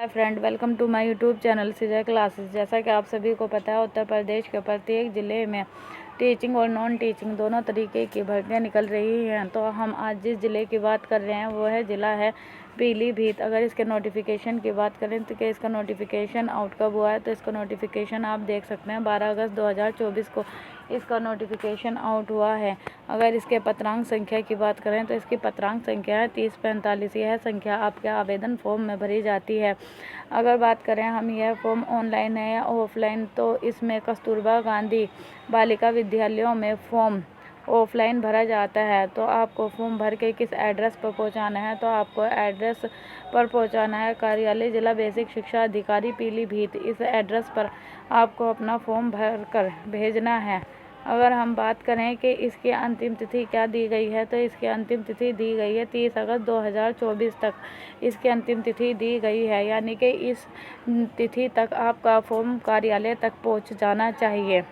Hi friend, welcome to my YouTube channel Caesar classes. जैसा कि आप सभी को पता है, उत्तर प्रदेश के प्रत्येक ज़िले में टीचिंग और नॉन टीचिंग दोनों तरीके की भर्तियां निकल रही हैं। तो हम आज जिस ज़िले की बात कर रहे हैं वो है ज़िला है पीलीभीत। अगर इसके नोटिफिकेशन की बात करें तो इसका नोटिफिकेशन आउट कब हुआ है, तो इसका नोटिफिकेशन आप देख सकते हैं 12 अगस्त 2024 को इसका नोटिफिकेशन आउट हुआ है। अगर इसके पत्रांक संख्या की बात करें तो इसकी पत्रांक संख्या है 3045। यह संख्या आपके आवेदन फॉर्म में भरी जाती है। अगर बात करें हम यह फॉर्म ऑनलाइन है या ऑफलाइन, तो इसमें कस्तूरबा गांधी बालिका विद्यालयों में फॉर्म ऑफलाइन भरा जाता है। तो आपको फॉर्म भर के किस एड्रेस पर पहुंचाना है, तो आपको एड्रेस पर पहुंचाना है कार्यालय जिला बेसिक शिक्षा अधिकारी पीलीभीत। इस एड्रेस पर आपको अपना फॉर्म भर कर भेजना है। अगर हम बात करें कि इसकी अंतिम तिथि क्या दी गई है, तो इसकी अंतिम तिथि दी गई है 30 अगस्त 2024 तक इसकी अंतिम तिथि दी गई है। यानी कि इस तिथि तक आपका फॉर्म कार्यालय तक पहुंच जाना चाहिए।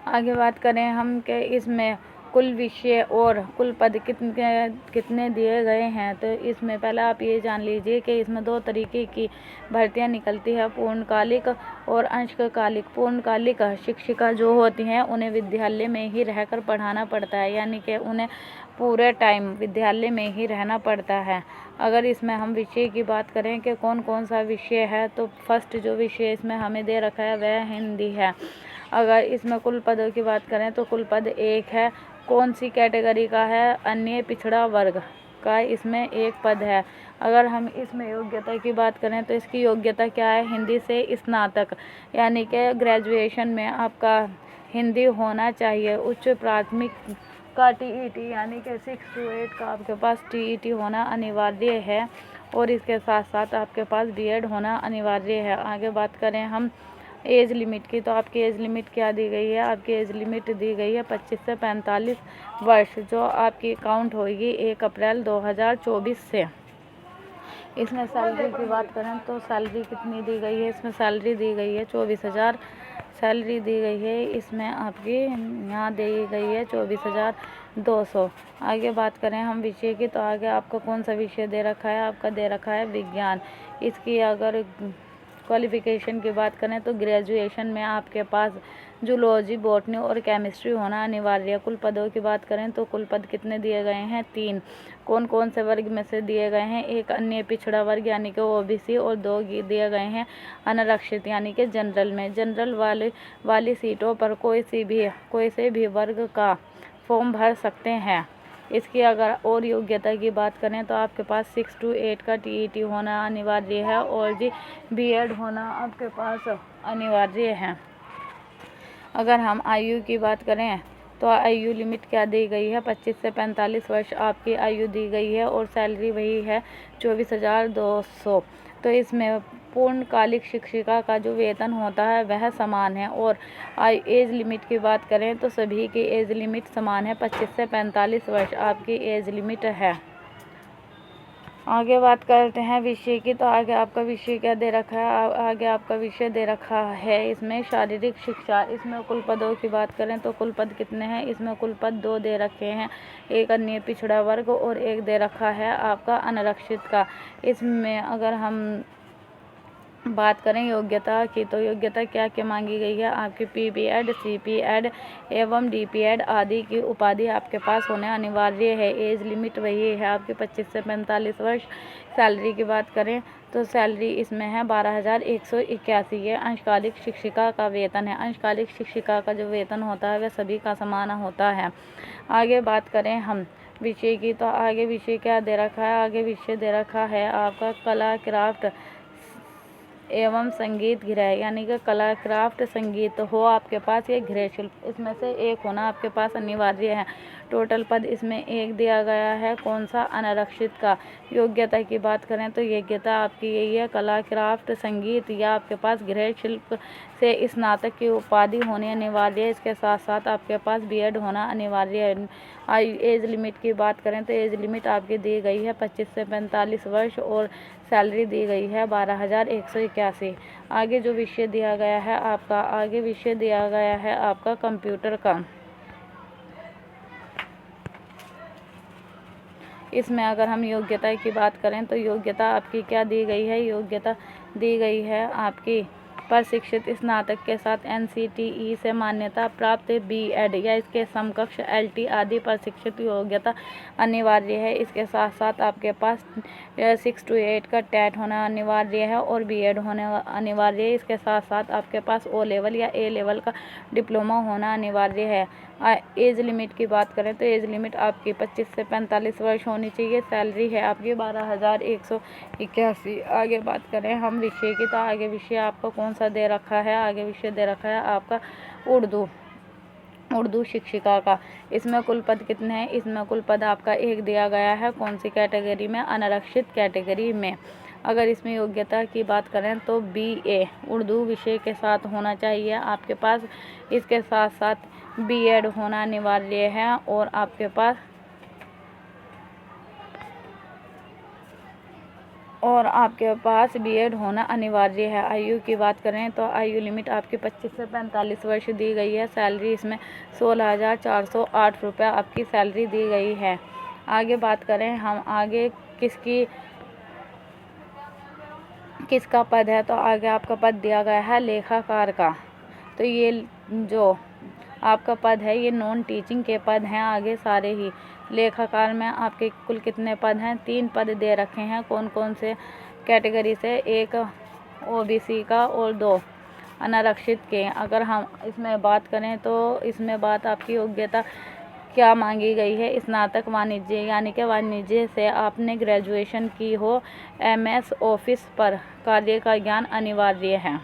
आगे बात करें हम कि इसमें कुल विषय और कुल पद कितने दिए गए हैं, तो इसमें पहले आप ये जान लीजिए कि इसमें दो तरीके की भर्तियां निकलती है, पूर्णकालिक और अंशकालिक। पूर्णकालिक शिक्षिका जो होती हैं उन्हें विद्यालय में ही रहकर पढ़ाना पड़ता है, यानी कि उन्हें पूरे टाइम विद्यालय में ही रहना पड़ता है। अगर इसमें हम विषय की बात करें कि कौन कौन सा विषय है, तो फर्स्ट जो विषय इसमें हमें दे रखा है वह हिंदी है। अगर इसमें कुल पदों की बात करें तो कुल पद 1 है। कौन सी कैटेगरी का है, अन्य पिछड़ा वर्ग का इसमें 1 पद है। अगर हम इसमें योग्यता की बात करें तो इसकी योग्यता क्या है, हिंदी से स्नातक, यानी कि ग्रेजुएशन में आपका हिंदी होना चाहिए। उच्च प्राथमिक का टीईटी यानी कि 6 to 8 का आपके पास टीईटी होना अनिवार्य है, और इसके साथ साथ आपके पास बीएड होना अनिवार्य है। आगे बात करें हम एज लिमिट की, तो आपकी एज लिमिट क्या दी गई है, आपकी एज लिमिट दी गई है 25 से 45 वर्ष, जो आपकी काउंट होगी 1 अप्रैल 2024 से। इसमें सैलरी की बात करें तो सैलरी कितनी दी गई है, इसमें सैलरी दी गई है 24,000 सैलरी दी गई है। इसमें आपकी यहाँ दी गई है 24,200। आगे बात करें हम विषय की, तो आगे आपका कौन सा विषय दे रखा है, आपका दे रखा है विज्ञान। इसकी अगर क्वालिफिकेशन की बात करें तो ग्रेजुएशन में आपके पास जूलॉजी, बॉटनी और केमिस्ट्री होना अनिवार्य है। कुल पदों की बात करें तो कुल पद कितने दिए गए हैं, 3। कौन कौन से वर्ग में से दिए गए हैं, 1 अन्य पिछड़ा वर्ग यानी कि ओबीसी, और 2 दिए गए हैं अनारक्षित यानी कि जनरल में। जनरल वाली सीटों पर कोई से भी वर्ग का फॉर्म भर सकते हैं। इसकी अगर और योग्यता की बात करें तो आपके पास 6 to 8 का टीईटी होना अनिवार्य है, और बीएड होना आपके पास अनिवार्य है। अगर हम आयु की बात करें तो आयु लिमिट क्या दी गई है, 25 से 45 वर्ष आपकी आयु दी गई है, और सैलरी वही है 24,200। तो इसमें पूर्णकालिक शिक्षिका का जो वेतन होता है वह समान है। और एज लिमिट की बात करें तो सभी की एज लिमिट समान है, 25 से 45 वर्ष आपकी एज लिमिट है। आगे बात करते हैं विषय की, तो आगे आपका विषय क्या दे रखा है, आगे आपका विषय दे रखा है इसमें शारीरिक शिक्षा। इसमें कुल पदों की बात करें तो कुल पद कितने हैं, इसमें कुल पद 2 दे रखे हैं, 1 अन्य पिछड़ा वर्ग और 1 दे रखा है आपका अनारक्षित का। इसमें अगर हम बात करें योग्यता की, तो योग्यता क्या क्या मांगी गई है, आपकी पीपीएड, सीपीएड एवं डीपीएड आदि की उपाधि आपके पास होने अनिवार्य है। एज लिमिट वही है आपकी 25 से 45 वर्ष। सैलरी की बात करें तो सैलरी इसमें है 12,181। ये अंशकालिक शिक्षिका का वेतन है। अंशकालिक शिक्षिका का जो वेतन होता है वह सभी का समान होता है। आगे बात करें हम विषय की, तो आगे विषय क्या दे रखा है, आगे विषय दे रखा है आपका कला, क्राफ्ट एवं संगीत गृह, यानी कि कला, क्राफ्ट, संगीत हो आपके पास, ये गृह शिल्प, इसमें से 1 होना आपके पास अनिवार्य है। टोटल पद इसमें 1 दिया गया है, कौन सा, अनारक्षित का। योग्यता की बात करें तो योग्यता आपकी यही है, कला, क्राफ्ट, संगीत या आपके पास गृह शिल्प से स्नातक की उपाधि होनी अनिवार्य है। इसके साथ साथ आपके पास बीएड होना अनिवार्य है। एज लिमिट की बात करें तो एज लिमिट आपकी दी गई है 25 से 45 वर्ष, और सैलरी दी गई है 12,181। आगे जो विषय दिया गया है आपका, आगे विषय दिया गया है आपका कंप्यूटर का। इसमें अगर हम योग्यता की बात करें तो योग्यता आपकी क्या दी गई है, योग्यता दी गई है आपकी प्रशिक्षित स्नातक के साथ NCTE से मान्यता प्राप्त B.Ed या इसके समकक्ष LT आदि प्रशिक्षित योग्यता अनिवार्य है। इसके साथ साथ आपके पास 6 to 8 का टेट होना अनिवार्य है और B.Ed होना अनिवार्य है। इसके साथ साथ आपके पास O लेवल या A लेवल का डिप्लोमा होना अनिवार्य है। एज लिमिट की बात करें तो एज लिमिट आपकी 25 से 45 वर्ष होनी चाहिए। सैलरी है आपकी 12,181। आगे बात करें हम विषय की, तो आगे विषय आपको कौन सा दे रखा है, आगे विषय दे रखा है आपका उर्दू शिक्षिका का। इसमें कुल पद कितने हैं, इसमें कुल पद आपका 1 दिया गया है। कौन सी कैटेगरी में, अनारक्षित कैटेगरी में। अगर इसमें योग्यता की बात करें तो BA उर्दू विषय के साथ होना चाहिए आपके पास। इसके साथ साथ B.Ed होना अनिवार्य है और आपके पास B.Ed होना अनिवार्य है। आयु की बात करें तो आयु लिमिट आपकी 25 से 45 वर्ष दी गई है। सैलरी इसमें 16,408 रुपये आपकी सैलरी दी गई है। आगे बात करें हम आगे किसका पद है, तो आगे आपका पद दिया गया है लेखाकार का। तो ये जो आपका पद है ये नॉन टीचिंग के पद हैं आगे सारे ही। लेखाकार में आपके कुल कितने पद हैं, 3 पद दे रखे हैं। कौन कौन से कैटेगरी से, 1 OBC का और 2 अनारक्षित के। अगर हम इसमें बात करें तो इसमें बात आपकी योग्यता क्या मांगी गई है, स्नातक वाणिज्य यानी कि वाणिज्य से आपने ग्रेजुएशन की हो। MS ऑफिस पर कार्य का ज्ञान अनिवार्य है।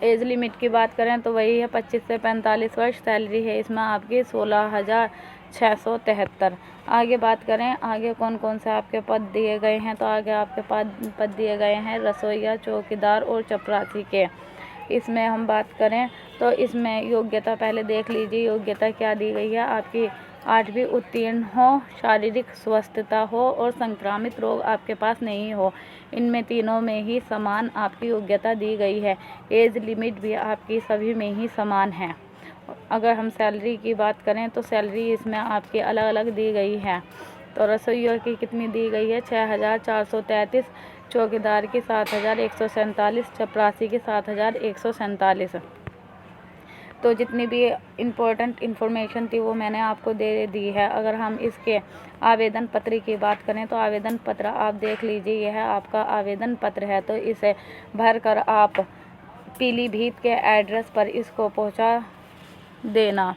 एज लिमिट की बात करें तो वही है 25 से 45 वर्ष। सैलरी है इसमें आपकी 16,673। आगे बात करें आगे कौन कौन से आपके पद दिए गए हैं, तो आगे आपके पद दिए गए हैं रसोइया, चौकीदार और चपरासी के। इसमें हम बात करें तो इसमें योग्यता पहले देख लीजिए, योग्यता क्या दी गई है आपकी 8वीं उत्तीर्ण हो, शारीरिक स्वस्थता हो और संक्रामित रोग आपके पास नहीं हो। इनमें तीनों में ही समान आपकी योग्यता दी गई है। एज लिमिट भी आपकी सभी में ही समान है। अगर हम सैलरी की बात करें तो सैलरी इसमें आपकी अलग अलग दी गई है। तो रसोइयों की कितनी दी गई है, 6,433, चौकीदार की 7,147, चपरासी की 7,147। तो जितनी भी इम्पोर्टेंट इन्फॉर्मेशन थी वो मैंने आपको दे दी है। अगर हम इसके आवेदन पत्र की बात करें तो आवेदन पत्र आप देख लीजिए, यह आपका आवेदन पत्र है। तो इसे भर कर आप पीलीभीत के एड्रेस पर इसको पहुंचा देना।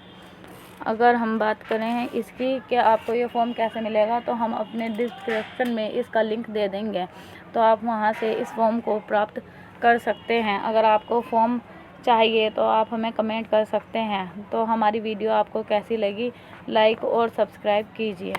अगर हम बात करें इसकी कि आपको ये फॉर्म कैसे मिलेगा, तो हम अपने डिस्क्रिप्शन में इसका लिंक दे देंगे, तो आप वहां से इस फॉर्म को प्राप्त कर सकते हैं। अगर आपको फॉर्म चाहिए तो आप हमें कमेंट कर सकते हैं। तो हमारी वीडियो आपको कैसी लगी, लाइक और सब्सक्राइब कीजिए।